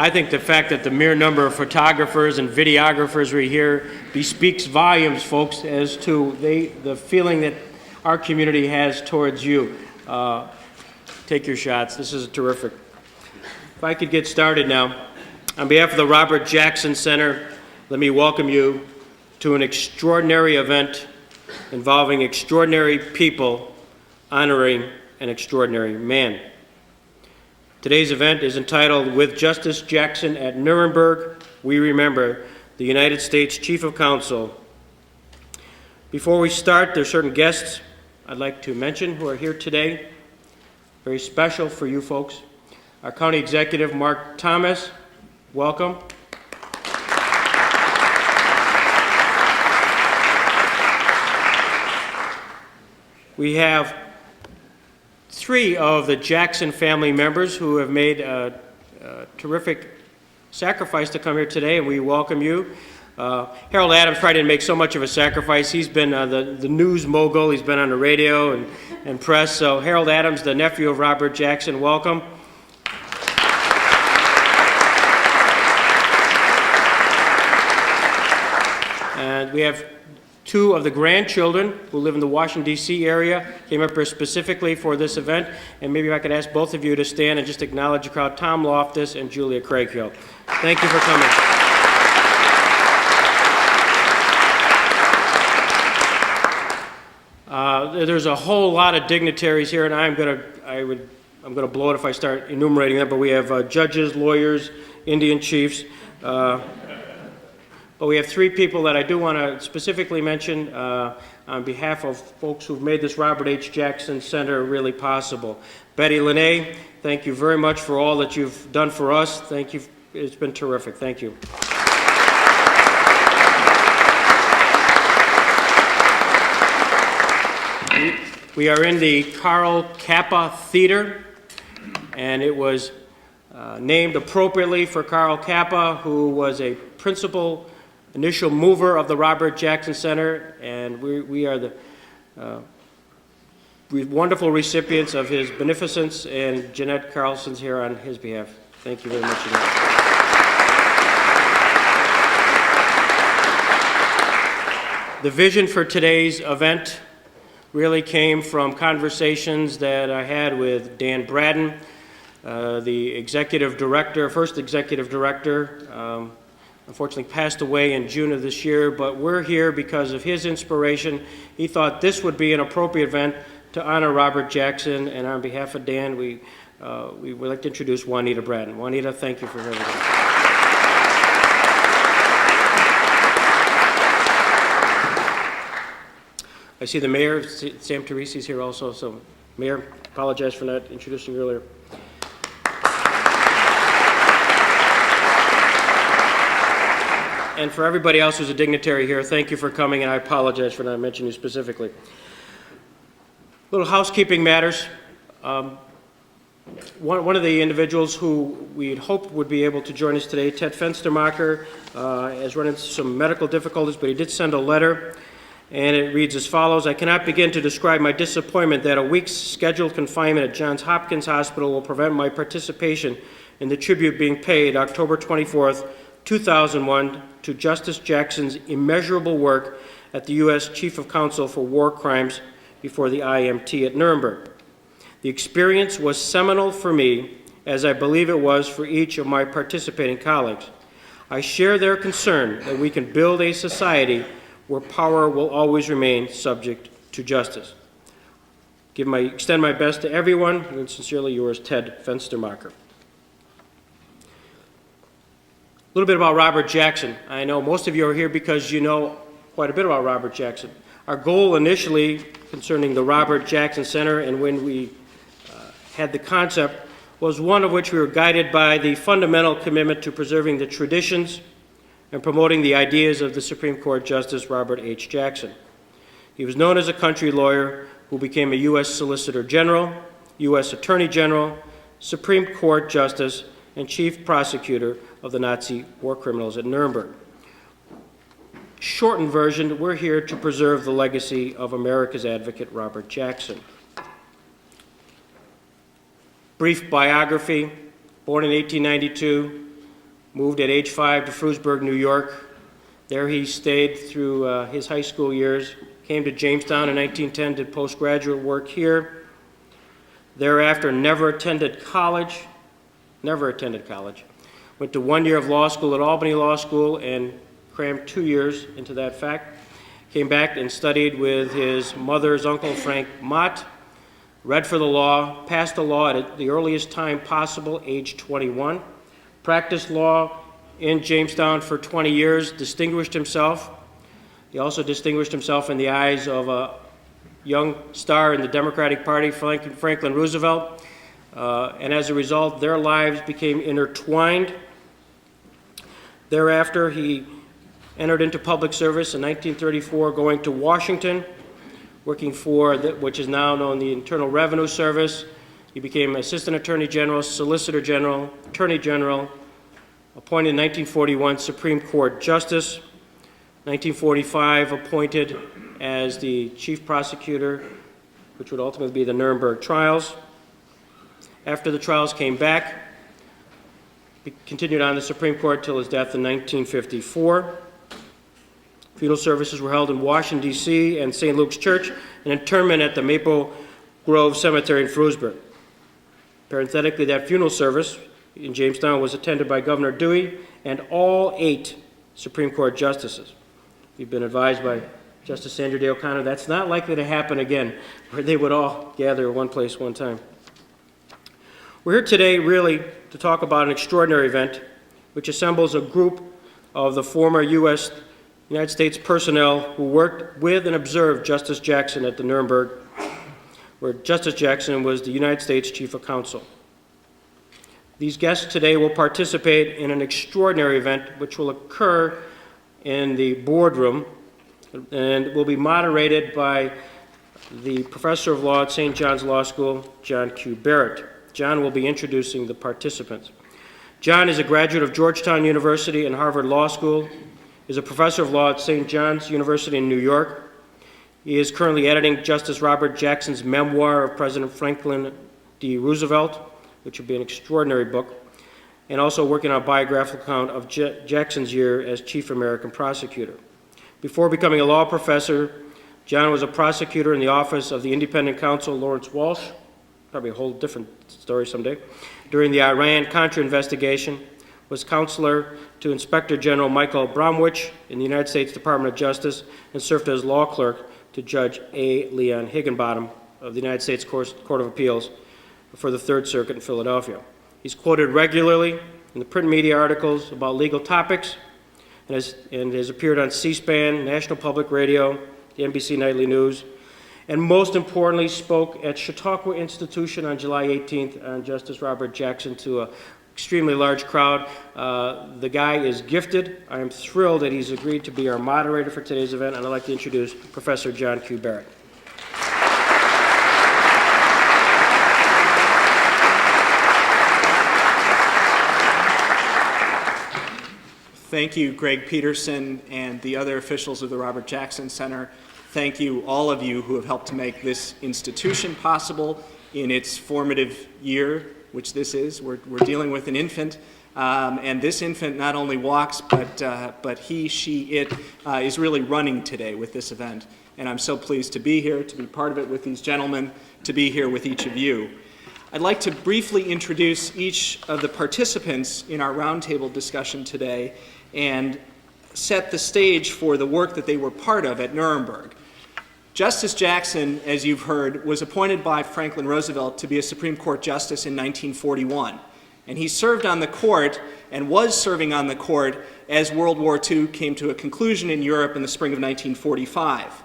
I think the fact that the mere number of photographers and videographers we hear bespeaks volumes, folks, as to the feeling that our community has towards you. Take your shots. This is terrific. If I could get started now. On behalf of the Robert Jackson Center, let me welcome you to an extraordinary event involving extraordinary people honoring an extraordinary man. Today's event is entitled, With Justice Jackson at Nuremberg, We Remember the United States Chief of Counsel. Before we start, there are certain guests I'd like to mention who are here today. Very special for you folks. Our County Executive, Mark Thomas, welcome. We have three of the Jackson family members who have made a terrific sacrifice to come here today, and we welcome you. Harold Adams probably didn't make so much of a sacrifice. He's been the news mogul. He's been on the radio and press. So Harold Adams, the nephew of Robert Jackson, welcome. And we have two of the grandchildren who live in the Washington, D.C. area, came up here specifically for this event. And maybe if I could ask both of you to stand and just acknowledge the crowd, Tom Loftus and Julia Craighill. Thank you for coming. There's a whole lot of dignitaries here, and I'm going to blow it if I start enumerating them, but we have judges, lawyers, Indian chiefs. But we have three people that I do want to specifically mention on behalf of folks who've made this Robert H. Jackson Center really possible. Betty Linnae, thank you very much for all that you've done for us. Thank you. It's been terrific. Thank you. We are in the Carl Kappa Theater, and it was named appropriately for Carl Kappa, who was a principal initial mover of the Robert Jackson Center, and we are the wonderful recipients of his beneficence, and Jeanette Carlson's here on his behalf. Thank you very much, Jeanette. The vision for today's event really came from conversations that I had with Dan Braden, the executive director, first executive director, unfortunately passed away in June of this year, but we're here because of his inspiration. He thought this would be an appropriate event to honor Robert Jackson, and on behalf of Dan, we would like to introduce Juanita Braden. Juanita, thank you for everything. I see the mayor, Sam Teresi's here also, so Mayor, apologize for not introducing you earlier. And for everybody else who's a dignitary here, thank you for coming, and I apologize for not mentioning you specifically. Little housekeeping matters. One of the individuals who we had hoped would be able to join us today, Ted Fenstermacher, has run into some medical difficulties, but he did send a letter, and it reads as follows: I cannot begin to describe my disappointment that a week's scheduled confinement at Johns Hopkins Hospital will prevent my participation in the tribute being paid October 24th, 2001, to Justice Jackson's immeasurable work at the U.S. Chief of Counsel for War Crimes before the IMT at Nuremberg. The experience was seminal for me, as I believe it was for each of my participating colleagues. I share their concern that we can build a society where power will always remain subject to justice. Extend my best to everyone, and sincerely yours, Ted Fenstermacher. A little bit about Robert Jackson. I know most of you are here because you know quite a bit about Robert Jackson. Our goal initially concerning the Robert Jackson Center, and when we had the concept, was one of which we were guided by the fundamental commitment to preserving the traditions and promoting the ideas of the Supreme Court Justice Robert H. Jackson. He was known as a country lawyer who became a U.S. Solicitor General, U.S. Attorney General, Supreme Court Justice, and Chief Prosecutor of the Nazi war criminals at Nuremberg. Shortened version, we're here to preserve the legacy of America's advocate, Robert Jackson. Brief biography: born in 1892, moved at age 5 to Frewsburg, New York. There he stayed through his high school years, came to Jamestown in 1910, did postgraduate work here. Thereafter, never attended college. Went to 1 year of law school at Albany Law School and crammed 2 years into that fact. Came back and studied with his mother's uncle, Frank Mott. Read for the law, passed the law at the earliest time possible, age 21. Practiced law in Jamestown for 20 years, distinguished himself. He also distinguished himself in the eyes of a young star in the Democratic Party, Franklin Roosevelt. And as a result, their lives became intertwined. Thereafter, he entered into public service in 1934, going to Washington, working for, which is now known the Internal Revenue Service. He became Assistant Attorney General, Solicitor General, Attorney General, appointed in 1941 Supreme Court Justice, 1945 appointed as the Chief Prosecutor, which would ultimately be the Nuremberg trials. After the trials came back, he continued on the Supreme Court till his death in 1954. Funeral services were held in Washington, D.C. and St. Luke's Church, and interment at the Maple Grove Cemetery in Frewsburg. Parenthetically, that funeral service in Jamestown was attended by Governor Dewey and all 8 Supreme Court justices. We've been advised by Justice Sandra Day O'Connor that's not likely to happen again, where they would all gather in one place one time. We're here today really to talk about an extraordinary event which assembles a group of the former United States personnel who worked with and observed Justice Jackson at the Nuremberg, where Justice Jackson was the United States Chief of Counsel. These guests today will participate in an extraordinary event which will occur in the boardroom and will be moderated by the Professor of Law at St. John's Law School, John Q. Barrett. John will be introducing the participants. John is a graduate of Georgetown University and Harvard Law School. He is a professor of law at St. John's University in New York. He is currently editing Justice Robert Jackson's memoir of President Franklin D. Roosevelt, which would be an extraordinary book, and also working on a biographical account of Jackson's year as Chief American Prosecutor. Before becoming a law professor, John was a prosecutor in the office of the independent counsel Lawrence Walsh, probably a whole different story someday, during the Iran-Contra investigation, was counselor to Inspector General Michael Bromwich in the United States Department of Justice, and served as law clerk to Judge A. Leon Higginbottom of the United States Court of Appeals for the Third Circuit in Philadelphia. He's quoted regularly in the print media articles about legal topics and has appeared on C-SPAN, National Public Radio, the NBC Nightly News, and most importantly spoke at Chautauqua Institution on July 18th on Justice Robert Jackson to an extremely large crowd. The guy is gifted. I am thrilled that he's agreed to be our moderator for today's event, and I'd like to introduce Professor John Q. Barrett. Thank you, Greg Peterson and the other officials of the Robert Jackson Center. Thank you, all of you who have helped to make this institution possible in its formative year, which this is. We're dealing with an infant, and this infant not only walks, but he, she, it is really running today with this event. And I'm so pleased to be here, to be part of it with these gentlemen, to be here with each of you. I'd like to briefly introduce each of the participants in our roundtable discussion today and set the stage for the work that they were part of at Nuremberg. Justice Jackson, as you've heard, was appointed by Franklin Roosevelt to be a Supreme Court justice in 1941. And he served on the court and was serving on the court as World War II came to a conclusion in Europe in the spring of 1945.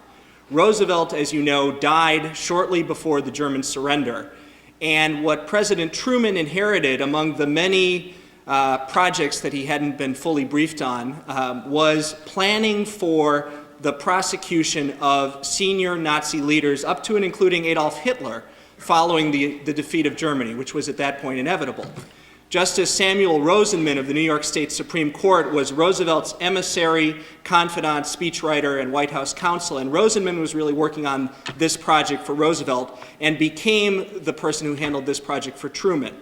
Roosevelt, as you know, died shortly before the German surrender. And what President Truman inherited among the many projects that he hadn't been fully briefed on was planning for the prosecution of senior Nazi leaders up to and including Adolf Hitler following the defeat of Germany, which was at that point inevitable. Justice Samuel Rosenman of the New York State Supreme Court was Roosevelt's emissary, confidant, speechwriter, and White House counsel, and Rosenman was really working on this project for Roosevelt and became the person who handled this project for Truman.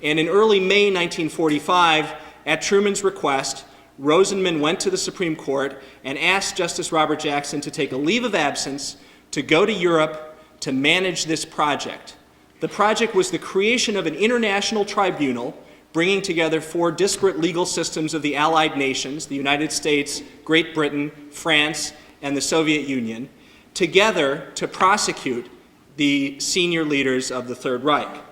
And in early May 1945, at Truman's request, Rosenman went to the Supreme Court and asked Justice Robert Jackson to take a leave of absence to go to Europe to manage this project. The project was the creation of an international tribunal bringing together 4 disparate legal systems of the Allied nations, the United States, Great Britain, France, and the Soviet Union, together to prosecute the senior leaders of the Third Reich.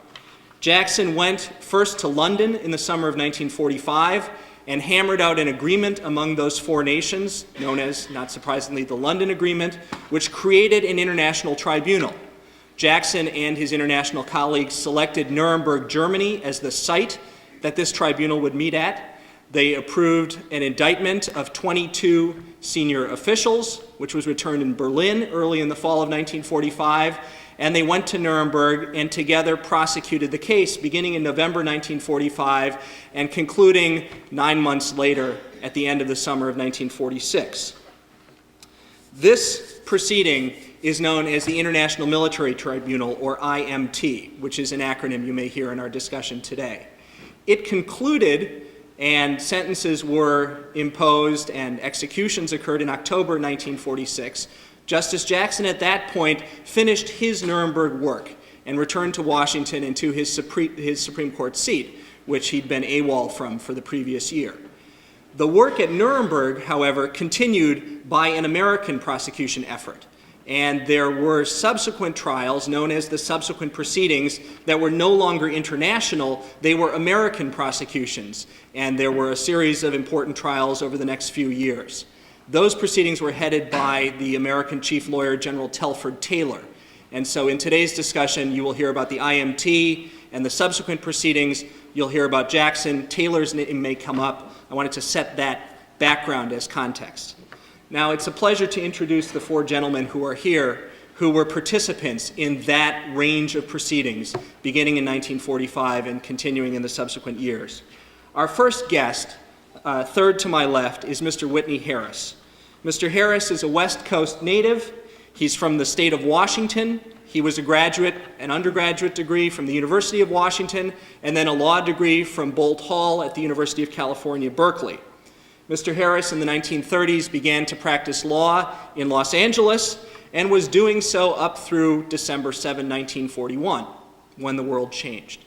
Jackson went first to London in the summer of 1945 and hammered out an agreement among those 4 nations, known as, not surprisingly, the London Agreement, which created an international tribunal. Jackson and his international colleagues selected Nuremberg, Germany, as the site that this tribunal would meet at. They approved an indictment of 22 senior officials, which was returned in Berlin early in the fall of 1945, and they went to Nuremberg and together prosecuted the case beginning in November 1945 and concluding 9 months later at the end of the summer of 1946. This proceeding is known as the International Military Tribunal, or IMT, which is an acronym you may hear in our discussion today. It concluded, and sentences were imposed and executions occurred in October 1946. Justice Jackson at that point finished his Nuremberg work and returned to Washington and to his Supreme Court seat, which he'd been AWOL from for the previous year. The work at Nuremberg, however, continued by an American prosecution effort. And there were subsequent trials, known as the subsequent proceedings, that were no longer international. They were American prosecutions, and there were a series of important trials over the next few years. Those proceedings were headed by the American Chief Lawyer General Telford Taylor. And so in today's discussion, you will hear about the IMT and the subsequent proceedings. You'll hear about Jackson. Taylor's name may come up. I wanted to set that background as context. Now, it's a pleasure to introduce the 4 gentlemen who are here who were participants in that range of proceedings beginning in 1945 and continuing in the subsequent years. Our first guest, third to my left, is Mr. Whitney Harris. Mr. Harris is a West Coast native. He's from the state of Washington. He was an undergraduate degree from the University of Washington, and then a law degree from Bolt Hall at the University of California, Berkeley. Mr. Harris in the 1930s began to practice law in Los Angeles and was doing so up through December 7, 1941, when the world changed.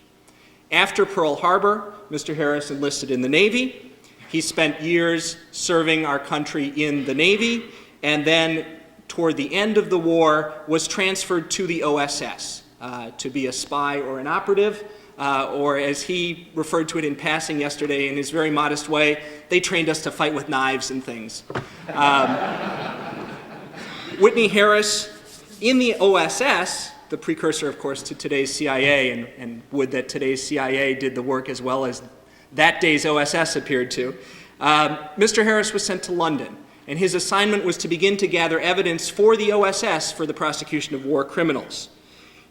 After Pearl Harbor, Mr. Harris enlisted in the Navy. He spent years serving our country in the Navy, and then toward the end of the war was transferred to the OSS to be a spy or an operative. Or as he referred to it in passing yesterday in his very modest way, they trained us to fight with knives and things. Whitney Harris, in the OSS, the precursor, of course, to today's CIA, and would that today's CIA did the work as well as that day's OSS appeared to, Mr. Harris was sent to London, and his assignment was to begin to gather evidence for the OSS for the prosecution of war criminals.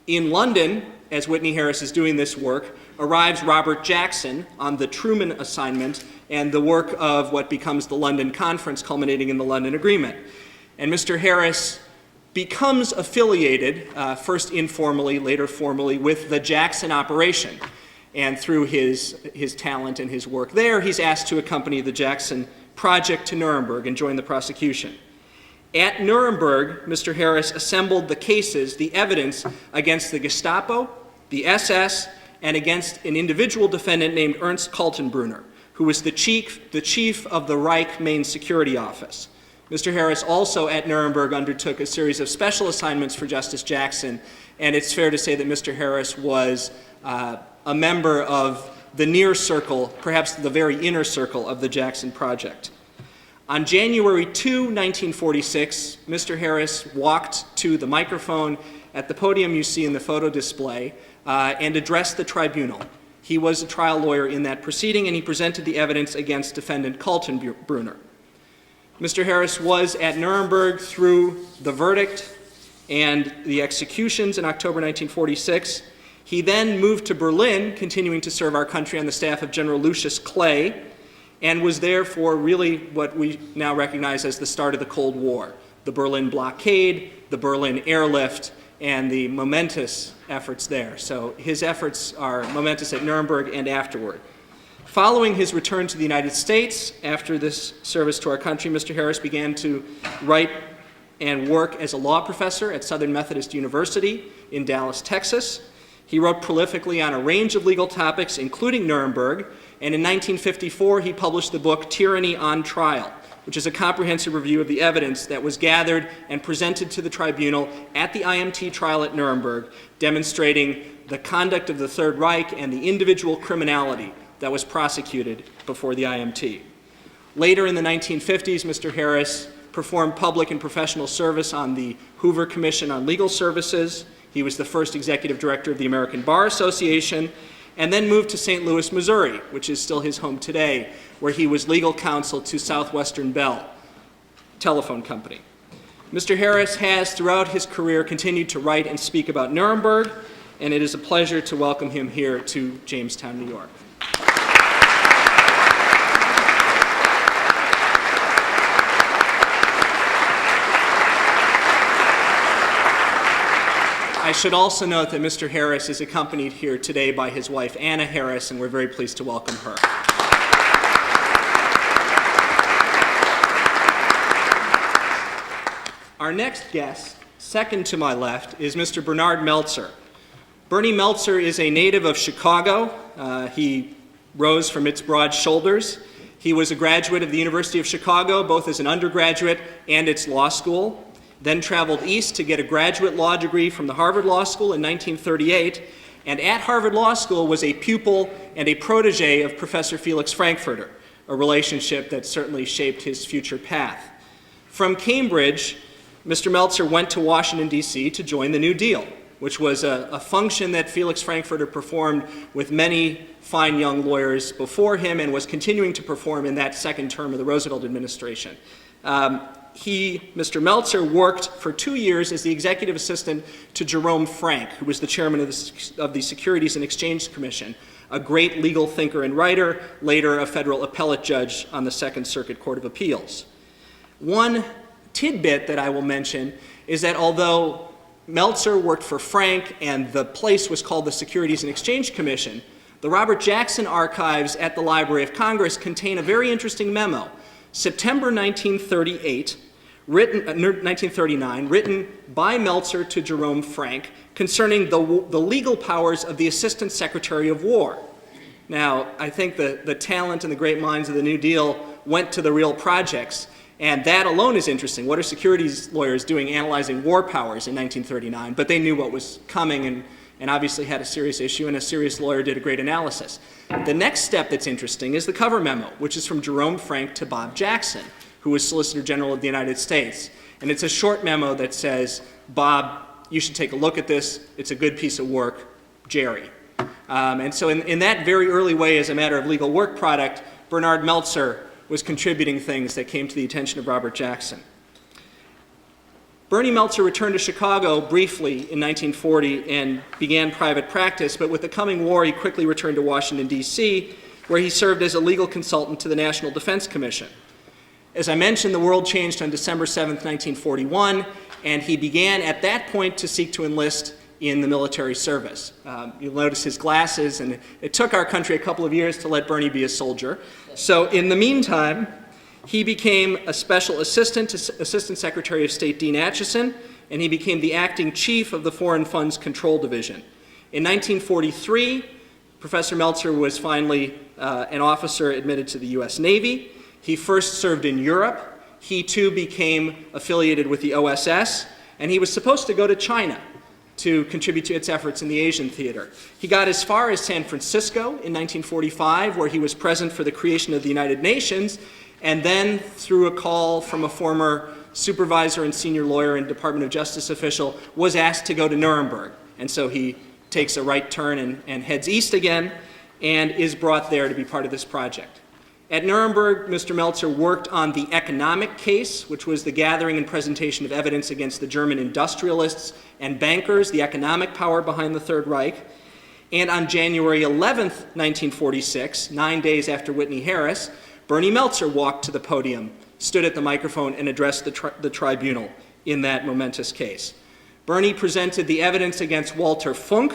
In London, as Whitney Harris is doing this work, arrives Robert Jackson on the Truman assignment and the work of what becomes the London Conference, culminating in the London Agreement. And Mr. Harris becomes affiliated, first informally, later formally, with the Jackson operation. And through his talent and his work there, he's asked to accompany the Jackson project to Nuremberg and join the prosecution. At Nuremberg, Mr. Harris assembled the cases, the evidence against the Gestapo, the SS, and against an individual defendant named Ernst Kaltenbrunner, who was the chief of the Reich Main Security Office. Mr. Harris also at Nuremberg undertook a series of special assignments for Justice Jackson, and it's fair to say that Mr. Harris was a member of the near circle, perhaps the very inner circle of the Jackson Project. On January 2, 1946, Mr. Harris walked to the microphone at the podium you see in the photo display and addressed the tribunal. He was a trial lawyer in that proceeding, and he presented the evidence against defendant Kaltenbrunner. Mr. Harris was at Nuremberg through the verdict and the executions in October 1946. He then moved to Berlin, continuing to serve our country on the staff of General Lucius Clay, and was there for really what we now recognize as the start of the Cold War, the Berlin blockade, the Berlin airlift, and the momentous efforts there. So his efforts are momentous at Nuremberg and afterward. Following his return to the United States after this service to our country, Mr. Harris began to write and work as a law professor at Southern Methodist University in Dallas, Texas. He wrote prolifically on a range of legal topics, including Nuremberg, and in 1954 he published the book Tyranny on Trial, which is a comprehensive review of the evidence that was gathered and presented to the tribunal at the IMT trial at Nuremberg, demonstrating the conduct of the Third Reich and the individual criminality that was prosecuted before the IMT. Later in the 1950s, Mr. Harris performed public and professional service on the Hoover Commission on Legal Services. He was the first executive director of the American Bar Association, and then moved to St. Louis, Missouri, which is still his home today, where he was legal counsel to Southwestern Bell Telephone Company. Mr. Harris has, throughout his career, continued to write and speak about Nuremberg, and it is a pleasure to welcome him here to Jamestown, New York. I should also note that Mr. Harris is accompanied here today by his wife, Anna Harris, and we're very pleased to welcome her. Our next guest, second to my left, is Mr. Bernard Meltzer. Bernie Meltzer is a native of Chicago. He rose from its broad shoulders. He was a graduate of the University of Chicago, both as an undergraduate and its law school, then traveled east to get a graduate law degree from the Harvard Law School in 1938, and at Harvard Law School was a pupil and a protege of Professor Felix Frankfurter, a relationship that certainly shaped his future path. From Cambridge, Mr. Meltzer went to Washington, D.C. to join the New Deal, which was a function that Felix Frankfurter performed with many fine young lawyers before him and was continuing to perform in that second term of the Roosevelt administration. Mr. Meltzer, worked for 2 years as the executive assistant to Jerome Frank, who was the chairman of the Securities and Exchange Commission, a great legal thinker and writer, later a federal appellate judge on the Second Circuit Court of Appeals. One tidbit that I will mention is that although Meltzer worked for Frank and the place was called the Securities and Exchange Commission, the Robert Jackson archives at the Library of Congress contain a very interesting memo, September 1939, written by Meltzer to Jerome Frank concerning the legal powers of the Assistant Secretary of War. Now, I think the talent and the great minds of the New Deal went to the real projects, and that alone is interesting. What are securities lawyers doing analyzing war powers in 1939? But they knew what was coming and obviously had a serious issue, and a serious lawyer did a great analysis. The next step that's interesting is the cover memo, which is from Jerome Frank to Bob Jackson, who was Solicitor General of the United States. And it's a short memo that says, Bob, you should take a look at this. It's a good piece of work, Jerry. And so in that very early way, as a matter of legal work product, Bernard Meltzer was contributing things that came to the attention of Robert Jackson. Bernie Meltzer returned to Chicago briefly in 1940 and began private practice, but with the coming war, he quickly returned to Washington, D.C., where he served as a legal consultant to the National Defense Commission. As I mentioned, the world changed on December 7, 1941, and he began at that point to seek to enlist in the military service. You'll notice his glasses, and it took our country a couple of years to let Bernie be a soldier. So in the meantime, he became a special assistant to Assistant Secretary of State Dean Acheson, and he became the acting chief of the Foreign Funds Control Division. In 1943, Professor Meltzer was finally an officer admitted to the U.S. Navy. He first served in Europe. He too became affiliated with the OSS, and he was supposed to go to China to contribute to its efforts in the Asian theater. He got as far as San Francisco in 1945, where he was present for the creation of the United Nations, and then, through a call from a former supervisor and senior lawyer and Department of Justice official, was asked to go to Nuremberg. And so he takes a right turn and heads east again, and is brought there to be part of this project. At Nuremberg, Mr. Meltzer worked on the economic case, which was the gathering and presentation of evidence against the German industrialists and bankers, the economic power behind the Third Reich. And on January 11, 1946, 9 days after Whitney Harris, Bernie Meltzer walked to the podium, stood at the microphone, and addressed the tribunal in that momentous case. Bernie presented the evidence against Walter Funk,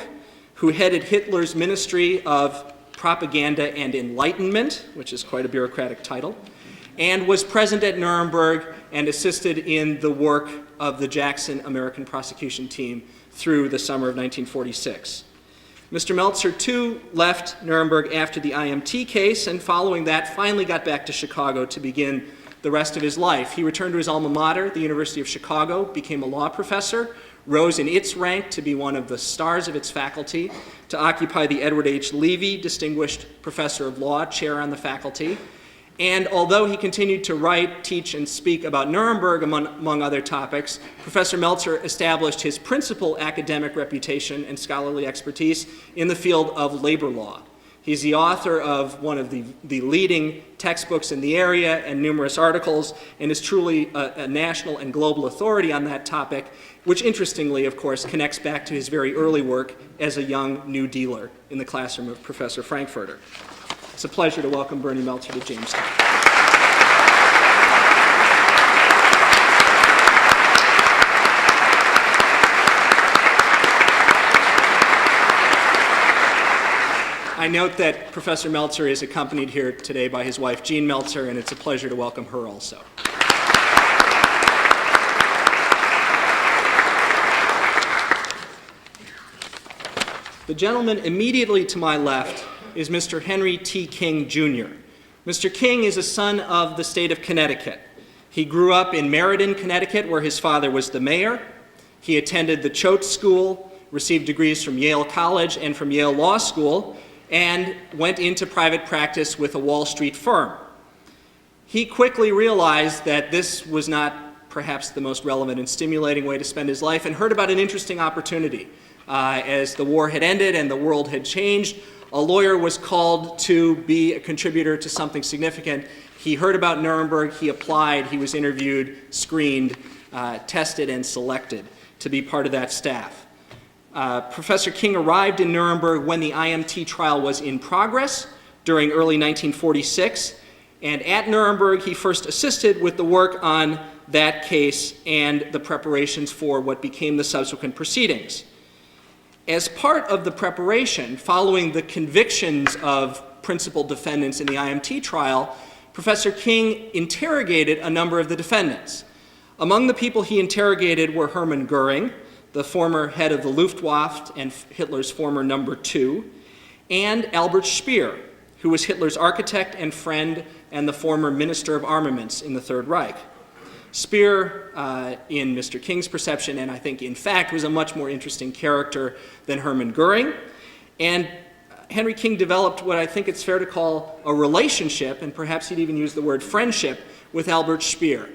who headed Hitler's Ministry of Propaganda and Enlightenment, which is quite a bureaucratic title, and was present at Nuremberg and assisted in the work of the Jackson American prosecution team through the summer of 1946. Mr. Meltzer, too, left Nuremberg after the IMT case, and following that finally got back to Chicago to begin the rest of his life. He returned to his alma mater, the University of Chicago, became a law professor, rose in its rank to be one of the stars of its faculty, to occupy the Edward H. Levy Distinguished Professor of Law chair on the faculty. And although he continued to write, teach, and speak about Nuremberg, among other topics, Professor Meltzer established his principal academic reputation and scholarly expertise in the field of labor law. He's the author of one of the leading textbooks in the area and numerous articles, and is truly a national and global authority on that topic, which interestingly, of course, connects back to his very early work as a young New Dealer in the classroom of Professor Frankfurter. It's a pleasure to welcome Bernie Meltzer to Jamestown. I note that Professor Meltzer is accompanied here today by his wife, Jean Meltzer, and it's a pleasure to welcome her also. The gentleman immediately to my left is Mr. Henry T. King, Jr. Mr. King is a son of the state of Connecticut. He grew up in Meriden, Connecticut, where his father was the mayor. He attended the Choate School, received degrees from Yale College and from Yale Law School, and went into private practice with a Wall Street firm. He quickly realized that this was not perhaps the most relevant and stimulating way to spend his life, and heard about an interesting opportunity. As the war had ended and the world had changed, a lawyer was called to be a contributor to something significant. He heard about Nuremberg, he applied, he was interviewed, screened, tested, and selected to be part of that staff. Professor King arrived in Nuremberg when the IMT trial was in progress during early 1946, and at Nuremberg he first assisted with the work on that case and the preparations for what became the subsequent proceedings. As part of the preparation, following the convictions of principal defendants in the IMT trial, Professor King interrogated a number of the defendants. Among the people he interrogated were Hermann Goering, the former head of the Luftwaffe and Hitler's former number 2, and Albert Speer, who was Hitler's architect and friend and the former Minister of Armaments in the Third Reich. Speer, in Mr. King's perception, and I think in fact, was a much more interesting character than Hermann Goering. And Henry King developed what I think it's fair to call a relationship, and perhaps he'd even use the word friendship, with Albert Speer.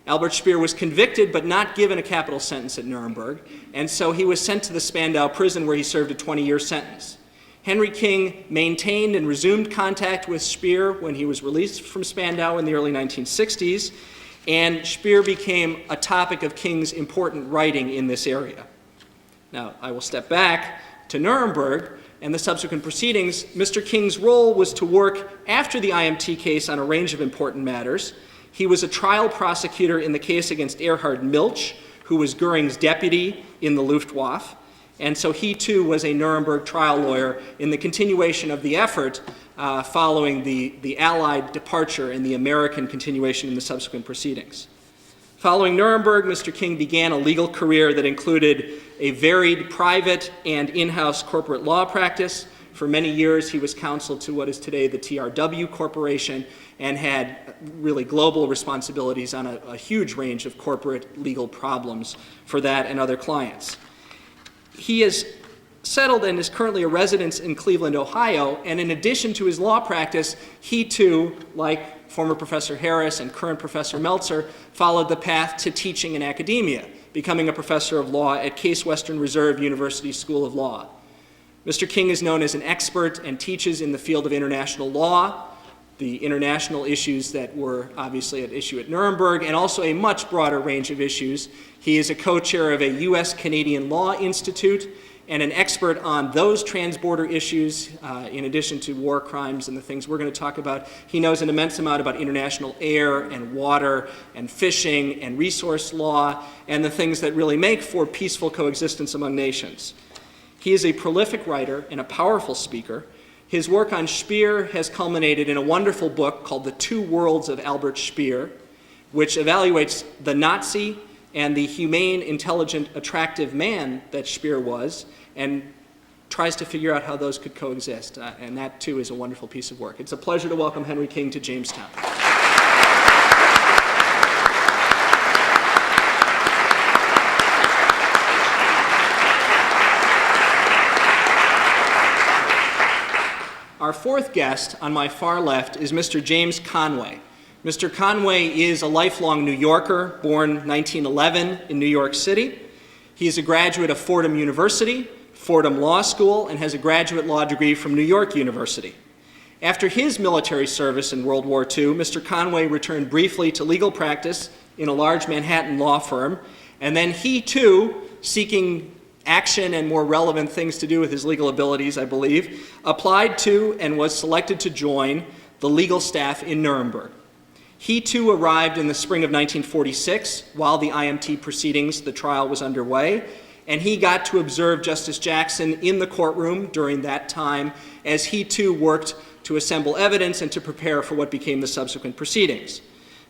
Albert Speer was convicted but not given a capital sentence at Nuremberg, and so he was sent to the Spandau prison where he served a 20-year sentence. Henry King maintained and resumed contact with Speer when he was released from Spandau in the early 1960s, and Speer became a topic of King's important writing in this area. Now, I will step back to Nuremberg and the subsequent proceedings. Mr. King's role was to work after the IMT case on a range of important matters. He was a trial prosecutor in the case against Erhard Milch, who was Goering's deputy in the Luftwaffe, and so he too was a Nuremberg trial lawyer in the continuation of the effort following the Allied departure and the American continuation in the subsequent proceedings. Following Nuremberg, Mr. King began a legal career that included a varied private and in-house corporate law practice. For many years, he was counsel to what is today the TRW Corporation and had really global responsibilities on a huge range of corporate legal problems for that and other clients. He is settled and is currently a resident in Cleveland, Ohio, and in addition to his law practice, he too, like former Professor Harris and current Professor Meltzer, followed the path to teaching in academia, becoming a professor of law at Case Western Reserve University School of Law. Mr. King is known as an expert and teaches in the field of international law, the international issues that were obviously at issue at Nuremberg, and also a much broader range of issues. He is a co-chair of a U.S.-Canadian Law Institute and an expert on those transborder issues, in addition to war crimes and the things we're going to talk about. He knows an immense amount about international air and water and fishing and resource law and the things that really make for peaceful coexistence among nations. He is a prolific writer and a powerful speaker. His work on Speer has culminated in a wonderful book called The Two Worlds of Albert Speer, which evaluates the Nazi and the humane, intelligent, attractive man that Speer was, and tries to figure out how those could coexist. And that, too, is a wonderful piece of work. It's a pleasure to welcome Henry King to Jamestown. Our fourth guest on my far left is Mr. James Conway. Mr. Conway is a lifelong New Yorker, born 1911 in New York City. He is a graduate of Fordham University, Fordham Law School, and has a graduate law degree from New York University. After his military service in World War II, Mr. Conway returned briefly to legal practice in a large Manhattan law firm, and then he too, seeking action and more relevant things to do with his legal abilities, I believe, applied to and was selected to join the legal staff in Nuremberg. He too arrived in the spring of 1946 while the IMT proceedings, the trial, was underway, and he got to observe Justice Jackson in the courtroom during that time as he too worked to assemble evidence and to prepare for what became the subsequent proceedings.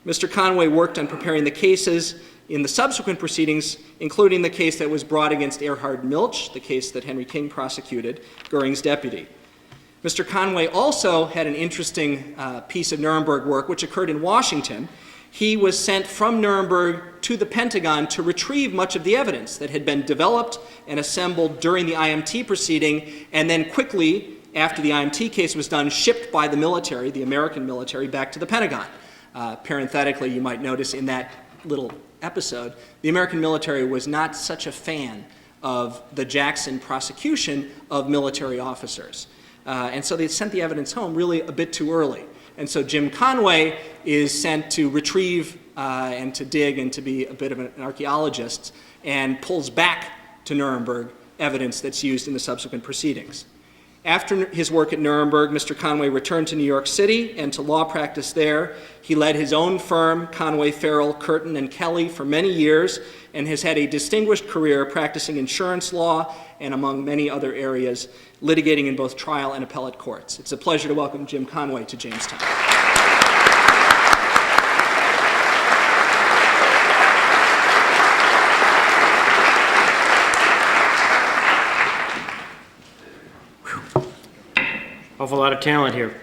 Mr. Conway worked on preparing the cases in the subsequent proceedings, including the case that was brought against Erhard Milch, the case that Henry King prosecuted, Goering's deputy. Mr. Conway also had an interesting piece of Nuremberg work which occurred in Washington. He was sent from Nuremberg to the Pentagon to retrieve much of the evidence that had been developed and assembled during the IMT proceeding, and then quickly, after the IMT case was done, shipped by the military, the American military, back to the Pentagon. Parenthetically, you might notice in that little episode, the American military was not such a fan of the Jackson prosecution of military officers. And so they sent the evidence home really a bit too early. And so Jim Conway is sent to retrieve and to dig and to be a bit of an archaeologist, and pulls back to Nuremberg evidence that's used in the subsequent proceedings. After his work at Nuremberg, Mr. Conway returned to New York City and to law practice there. He led his own firm, Conway, Farrell, Curtin, and Kelly, for many years, and has had a distinguished career practicing insurance law and, among many other areas, litigating in both trial and appellate courts. It's a pleasure to welcome Jim Conway to Jamestown. Awful lot of talent here.